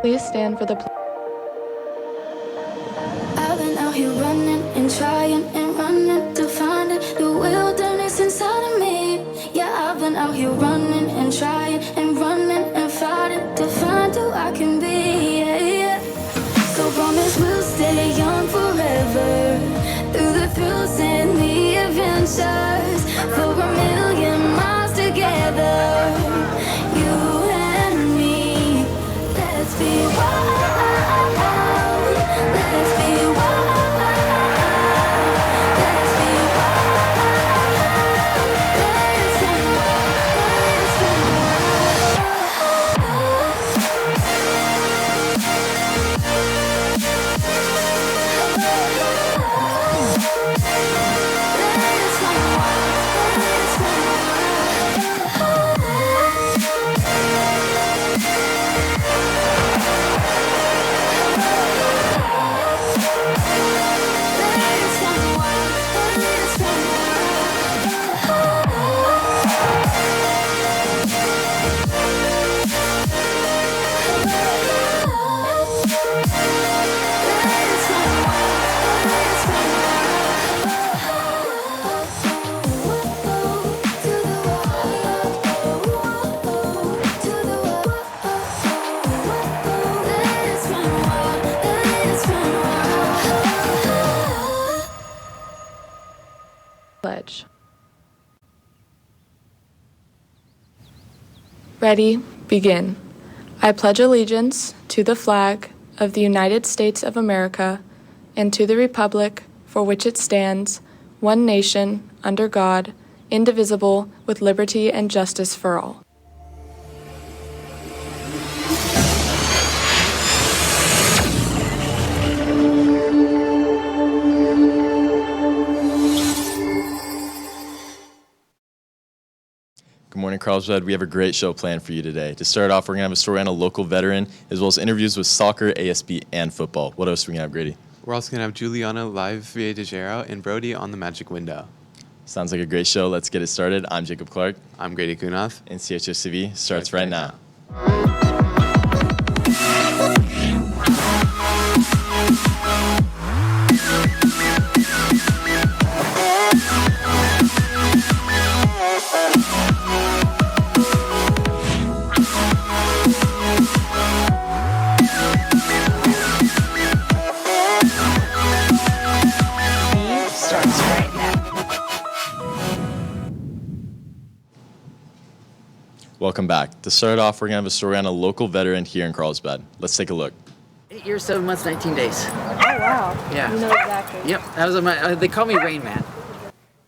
Please stand for the I've been out here running and trying and running to find it, the wilderness inside of me. Yeah, I've been out here running and trying and running and fighting to find who I can be. Yeah, yeah. So promise we'll stay young forever, through the thrills and the adventures, for a million miles together, you and me. Let's be wild. Let's be wild. Let's be wild. Let's be pledge. Ready, begin. I pledge allegiance to the flag of the United States of America and to the republic for which it stands, one nation, under God, indivisible, with liberty and justice for all. Good morning, Carlsbad. We have a great show planned for you today. To start off, we're going to have a story on a local veteran, as well as interviews with soccer, ASB, and football. What else are we going to have, Grady? We're also going to have Juliana live via Dejero and Brody on the Magic Window. Sounds like a great show. Let's get it started. I'm Jacob Clark. I'm Grady Kunoth. And CHSTV starts right now. Welcome back. To start off, we're going to have a story on a local veteran here in Carlsbad. Let's take a look. 8 years, 7 months, 19 days. Oh, wow. Yeah. You know exactly. Yep, that was my, they call me Rain Man.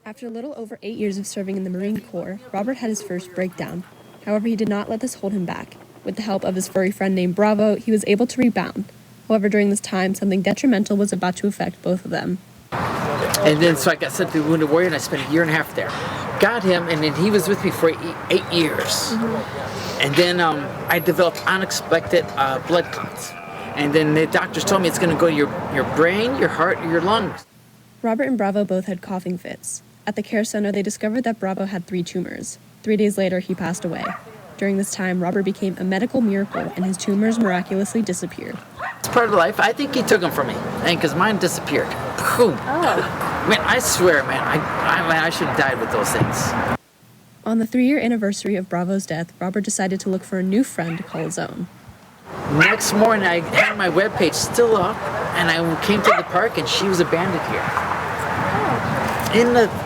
After a little over 8 years of serving in the Marine Corps, Robert had his first breakdown. However, he did not let this hold him back. With the help of his furry friend named Bravo, he was able to rebound. However, during this time, something detrimental was about to affect both of them. And then, so I got sent to Wounded Warrior, and I spent a year and a half there. Got him, and then he was with me for 8 years. Mm-hmm. And then I developed unexpected blood clots. And then the doctors told me it's going to go to your brain, your heart, or your lungs. Robert and Bravo both had coughing fits. At the care center, they discovered that Bravo had 3 tumors. 3 days later, he passed away. During this time, Robert became a medical miracle, and his tumors miraculously disappeared. It's part of life. I think he took them from me, and because mine disappeared. Boom. Oh. Man, I swear, man, I should have died with those things. On the 3-year anniversary of Bravo's death, Robert decided to look for a new friend to call his own. Next morning, I had my webpage still up, and I came to the park, and she was abandoned here.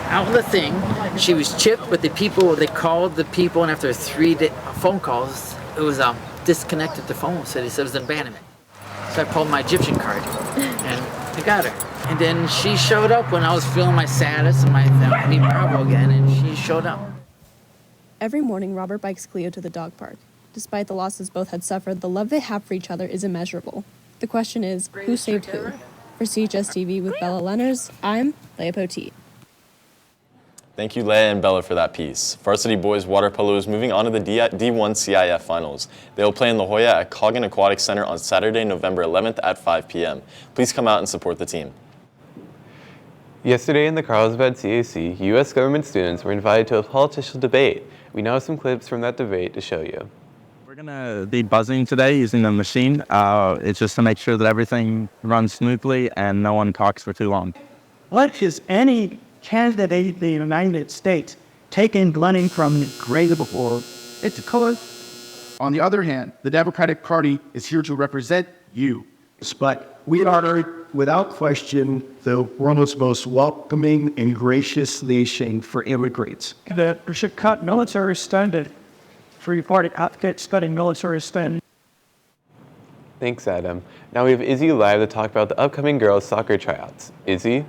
Out of the thing, she was chipped, but they called the people, and after 3 phone calls, it was disconnected the phone, so they said it was an abandonment. So I pulled my Egyptian card, and I got her. And then she showed up when I was feeling my saddest, and I need Bravo again, and she showed up. Every morning, Robert bikes Cleo to the dog park. Despite the losses both had suffered, the love they have for each other is immeasurable. The question is, who saved who? For CHSTV with Bella Lenners, I'm Leah Poteet. Thank you, Leah and Bella, for that piece. Varsity Boys Water Polo is moving on to the D1 CIF Finals. They will play in La Jolla at Coggin Aquatic Center on Saturday, November 11th at 5 p.m. Please come out and support the team. Yesterday in the Carlsbad CAC, U.S. government students were invited to a political debate. We now have some clips from that debate to show you. We're going to be buzzing today using the machine. It's just to make sure that everything runs smoothly and no one talks for too long. What is any candidate in the United States taking money from Grady before? It's a color. On the other hand, the Democratic Party is here to represent you. But we are, without question, the world's most welcoming and gracious nation for immigrants. That we should cut military spending. Free party advocates cutting military spending. Thanks, Adam. Now we have Izzy live to talk about the upcoming girls' soccer tryouts. Izzy?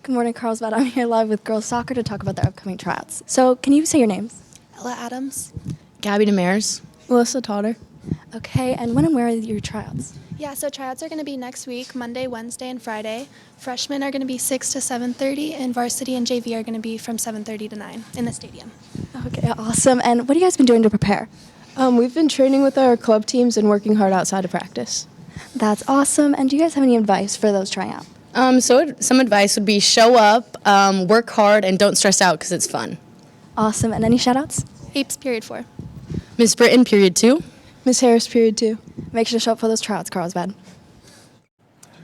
Good morning, Carlsbad. I'm here live with girls' soccer to talk about their upcoming tryouts. So, can you say your names? Ella Adams. Gabby Demers. Melissa Totter. Okay, and when and where are your tryouts? Yeah, so tryouts are going to be next week, Monday, Wednesday, and Friday. Freshmen are going to be 6 to 7:30, and varsity and JV are going to be from 7:30 to 9 in the stadium. Okay, awesome. And what have you guys been doing to prepare? We've been training with our club teams and working hard outside of practice. That's awesome. And do you guys have any advice for those trying out? So some advice would be show up, work hard, and don't stress out because it's fun. Awesome. And any shout-outs? Apes, period 4. Miss Britton, period 2. Miss Harris, period 2. Make sure to show up for those tryouts, Carlsbad.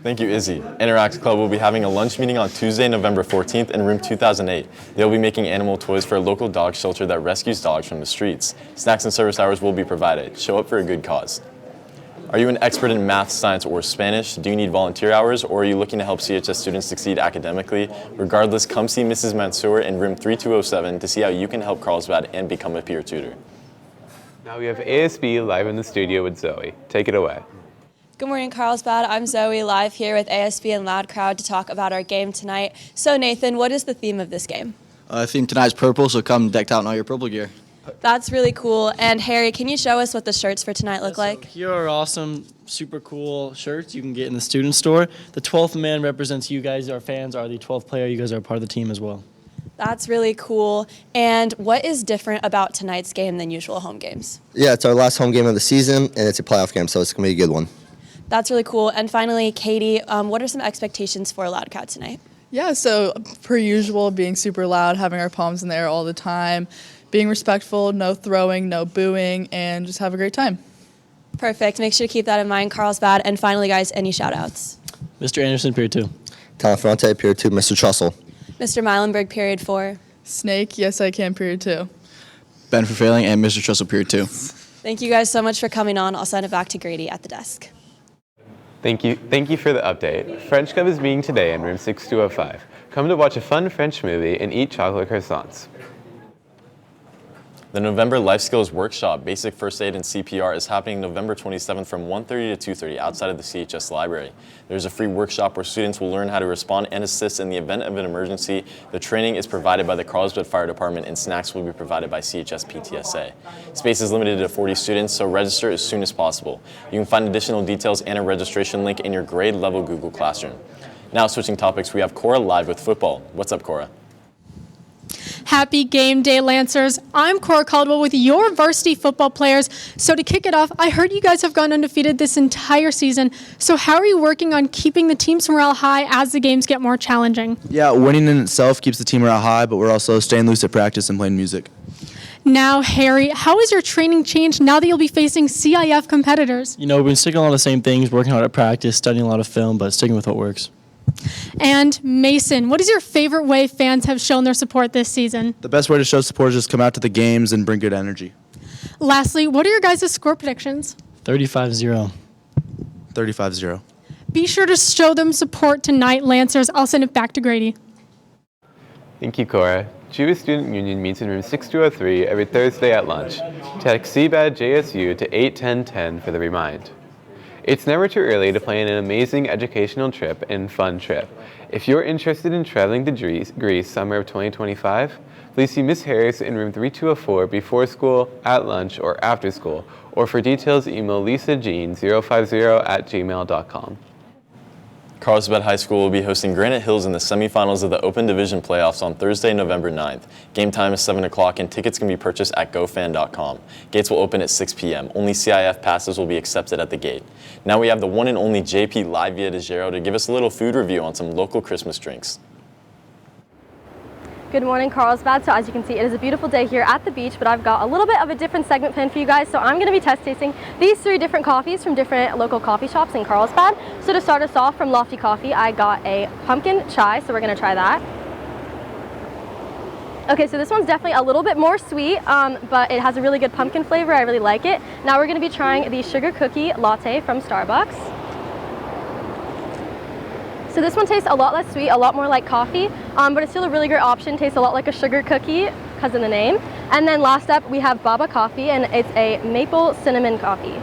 Thank you, Izzy. Interact Club will be having a lunch meeting on Tuesday, November 14th in room 2008. They'll be making animal toys for a local dog shelter that rescues dogs from the streets. Snacks and service hours will be provided. Show up for a good cause. Are you an expert in math, science, or Spanish? Do you need volunteer hours, or are you looking to help CHS students succeed academically? Regardless, come see Mrs. Mansour in room 3207 to see how you can help Carlsbad and become a peer tutor. Now we have ASB live in the studio with Zoe. Take it away. Good morning, Carlsbad. I'm Zoe, live here with ASB and Loud Crowd to talk about our game tonight. So Nathan, what is the theme of this game? Theme tonight's purple, so come decked out in all your purple gear. That's really cool. And Harry, can you show us what the shirts for tonight look like? Here are awesome, super cool shirts you can get in the student store. The 12th man represents you guys, our fans, are the 12th player. You guys are part of the team as well. That's really cool. And what is different about tonight's game than usual home games? Yeah, it's our last home game of the season, and it's a playoff game, so it's going to be a good one. That's really cool. And finally, Katie, what are some expectations for Loud Crowd tonight? Yeah, so per usual, being super loud, having our palms in the air all the time, being respectful, no throwing, no booing, and just have a great time. Perfect. Make sure to keep that in mind, Carlsbad. And finally, guys, any shout-outs? Mr. Anderson, period 2. Talafronte, period 2. Mr. Trussell. Mr. Meilenberg, period 4. Snake, yes I can, period 2. Ben for failing, and Mr. Trussell, period 2. Thank you guys so much for coming on. I'll send it back to Grady at the desk. Thank you for the update. French Club is meeting today in room 6205. Come to watch a fun French movie and eat chocolate croissants. The November Life Skills Workshop, Basic First Aid and CPR, is happening November 27th from 1:30 to 2:30 outside of the CHS Library. There's a free workshop where students will learn how to respond and assist in the event of an emergency. The training is provided by the Carlsbad Fire Department, and snacks will be provided by CHS PTSA. Space is limited to 40 students, so register as soon as possible. You can find additional details and a registration link in your grade level Google Classroom. Now switching topics, we have Cora live with football. What's up, Cora? Happy game day, Lancers. I'm Cora Caldwell with your varsity football players. So to kick it off, I heard you guys have gone undefeated this entire season. So how are you working on keeping the team's morale high as the games get more challenging? Yeah, winning in itself keeps the team morale high, but we're also staying loose at practice and playing music. Now, Harry, how has your training changed now that you'll be facing CIF competitors? You know, we've been sticking on a lot of the same things, working hard at practice, studying a lot of film, but sticking with what works. And Mason, what is your favorite way fans have shown their support this season? The best way to show support is just come out to the games and bring good energy. Lastly, what are your guys' score predictions? 35-0. 35-0. Be sure to show them support tonight, Lancers. I'll send it back to Grady. Thank you, Cora. Jewish Student Union meets in room 6203 every Thursday at lunch. Text CBAD JSU to 81010 for the remind. It's never too early to plan an amazing educational trip and fun trip. If you're interested in traveling to Greece summer of 2025, please see Ms. Harris in room 3204 before school, at lunch, or after school. Or for details, email lisagene050@gmail.com. Carlsbad High School will be hosting Granite Hills in the semifinals of the Open Division playoffs on Thursday, November 9th. Game time is 7 o'clock and tickets can be purchased at gofan.com. Gates will open at 6 p.m. Only CIF passes will be accepted at the gate. Now we have the one and only JP live via Dejero to give us a little food review on some local Christmas drinks. Good morning, Carlsbad. So as you can see, it is a beautiful day here at the beach, but I've got a little bit of a different segment planned for you guys. So I'm going to be test tasting these 3 different coffees from different local coffee shops in Carlsbad. So to start us off, from Lofty Coffee, I got a pumpkin chai, so we're going to try that. Okay, so this one's definitely a little bit more sweet, but it has a really good pumpkin flavor. I really like it. Now we're going to be trying the sugar cookie latte from Starbucks. So this one tastes a lot less sweet, a lot more like coffee, but it's still a really great option. Tastes a lot like a sugar cookie because of the name. And then last up, we have Baba Coffee, and it's a maple cinnamon coffee.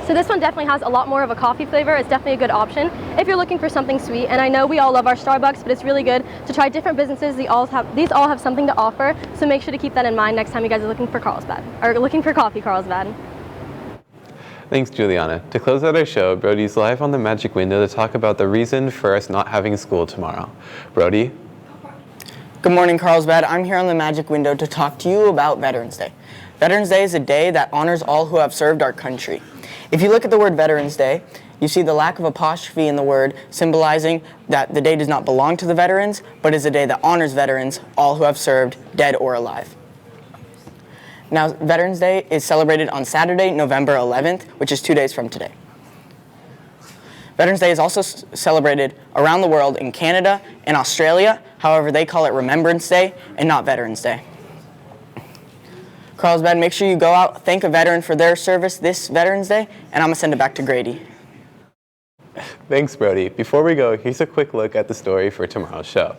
So this one definitely has a lot more of a coffee flavor. It's definitely a good option if you're looking for something sweet. And I know we all love our Starbucks, but it's really good to try different businesses. These all have something to offer, so make sure to keep that in mind next time you guys are looking for Carlsbad, or looking for coffee, Carlsbad. Thanks, Juliana. To close out our show, Brody's live on the Magic Window to talk about the reason for us not having school tomorrow. Brody? Good morning, Carlsbad. I'm here on the Magic Window to talk to you about Veterans Day. Veterans Day is a day that honors all who have served our country. If you look at the word Veterans Day, you see the lack of apostrophe in the word, symbolizing that the day does not belong to the veterans, but is a day that honors veterans, all who have served, dead or alive. Now, Veterans Day is celebrated on Saturday, November 11th, which is 2 days from today. Veterans Day is also celebrated around the world in Canada and Australia. However, they call it Remembrance Day and not Veterans Day. Carlsbad, make sure you go out, thank a veteran for their service this Veterans Day, and I'm going to send it back to Grady. Thanks, Brody. Before we go, here's a quick look at the story for tomorrow's show.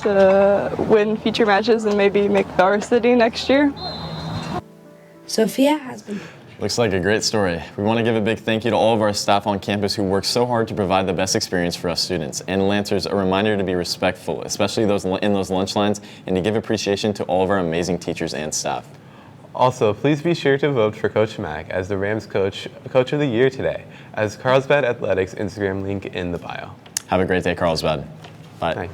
To win future matches and maybe make varsity next year. Sophia has been. Looks like a great story. We want to give a big thank you to all of our staff on campus who work so hard to provide the best experience for us students. And Lancers, a reminder to be respectful, especially those in those lunch lines, and to give appreciation to all of our amazing teachers and staff. Also, please be sure to vote for Coach Mack as the Rams Coach of the Year today, as Carlsbad Athletics Instagram link in the bio. Have a great day, Carlsbad. Bye. Bye.